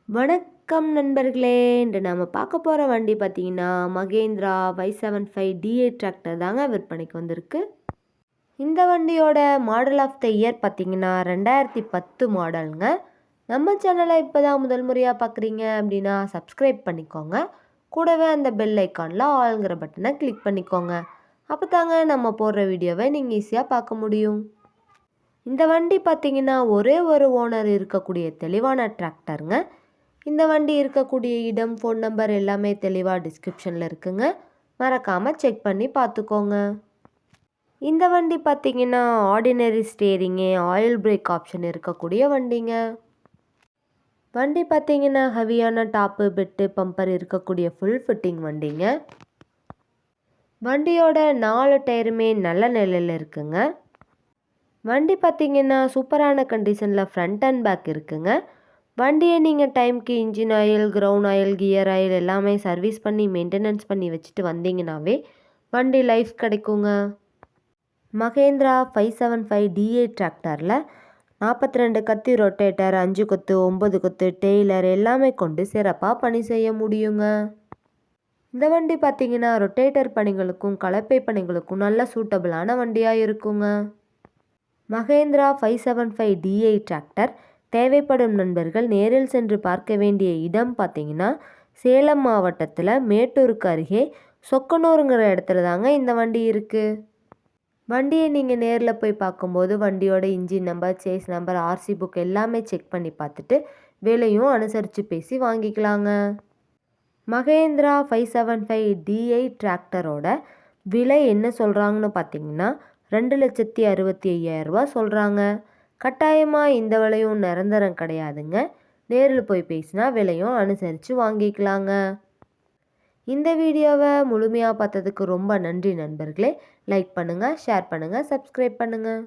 வணக்கம் நண்பர்களே. இன்று நாம் பார்க்க போகிற வண்டி பார்த்தீங்கன்னா மகேந்திரா 575 DA டிராக்டர் தாங்க விற்பனைக்கு வந்திருக்கு. இந்த வண்டியோட மாடல் ஆஃப் த இயர் பார்த்தீங்கன்னா 2010 மாடலுங்க. நம்ம சேனலை இப்போ தான் முதல் முறையாக பார்க்குறீங்க அப்படின்னா சப்ஸ்கிரைப் பண்ணிக்கோங்க. கூடவே அந்த பெல் ஐக்கானில் ஆளுங்கிற பட்டனை கிளிக் பண்ணிக்கோங்க. அப்போ தாங்க நம்ம போடுற வீடியோவை நீங்கள் ஈஸியாக பார்க்க முடியும். இந்த வண்டி பார்த்தீங்கன்னா ஒரே ஒரு ஓனர் இருக்கக்கூடிய தெளிவான டிராக்டருங்க. இந்த வண்டி இருக்கக்கூடிய இடம், ஃபோன் நம்பர் எல்லாமே தெளிவாக டிஸ்கிரிப்ஷனில் இருக்குங்க. மறக்காமல் செக் பண்ணி பார்த்துக்கோங்க. இந்த வண்டி பார்த்திங்கன்னா ordinary steering, oil break option இருக்கக்கூடிய வண்டிங்க. வண்டி பார்த்திங்கன்னா ஹெவியான டாப்பு, பெட்டு, பம்பர் இருக்கக்கூடிய ஃபுல் ஃபிட்டிங் வண்டிங்க. வண்டியோட 4 டயருமே நல்ல நிலையில் இருக்குங்க. வண்டி பார்த்திங்கன்னா சூப்பரான கண்டிஷனில் ஃப்ரண்ட் அண்ட் பேக் இருக்குங்க. வண்டியை நீங்கள் டைமுக்கு engine oil, ground oil, gear oil எல்லாமே சர்வீஸ் பண்ணி மெயின்டெனன்ஸ் பண்ணி வச்சுட்டு வந்தீங்கன்னாவே வண்டி லைஃப் கிடைக்குங்க. மகேந்திரா 575 DA டிராக்டரில் 42 கத்தி ரொட்டேட்டர், 5 கொத்து, 9 கொத்து, டெய்லர் எல்லாமே கொண்டு சிறப்பாக பணி செய்ய முடியுங்க. இந்த வண்டி பார்த்திங்கன்னா ரொட்டேட்டர் பணிகளுக்கும் கலப்பை பணிகளுக்கும் நல்ல சூட்டபிளான வண்டியாக இருக்குங்க. மகேந்திரா 575 DA டிராக்டர் தேவைப்படும் நண்பர்கள் நேரில் சென்று பார்க்க வேண்டிய இடம் பார்த்தீங்கன்னா சேலம் மாவட்டத்தில் மேட்டூருக்கு அருகே சொக்கனூருங்கிற இடத்துல தாங்க இந்த வண்டி இருக்குது. வண்டியை நீங்கள் நேரில் போய் பார்க்கும்போது வண்டியோட engine number, chassis number, RC book எல்லாமே செக் பண்ணி பார்த்துட்டு விலையும் அனுசரித்து பேசி வாங்கிக்கலாங்க. மகேந்திரா 575 DI டிராக்டரோட விலை என்ன சொல்கிறாங்கன்னு பார்த்தீங்கன்னா 2,65,000 ரூபா சொல்கிறாங்க. கட்டாயமாக இந்த விலையும் நிரந்தரம் கிடையாதுங்க. நேரில் போய் பேசினா விலையும் அனுசரித்து வாங்கிக்கலாங்க. இந்த வீடியோவை முழுமையாக பார்த்ததுக்கு ரொம்ப நன்றி நண்பர்களே. லைக் பண்ணுங்கள், ஷேர் பண்ணுங்கள், சப்ஸ்கிரைப் பண்ணுங்கள்.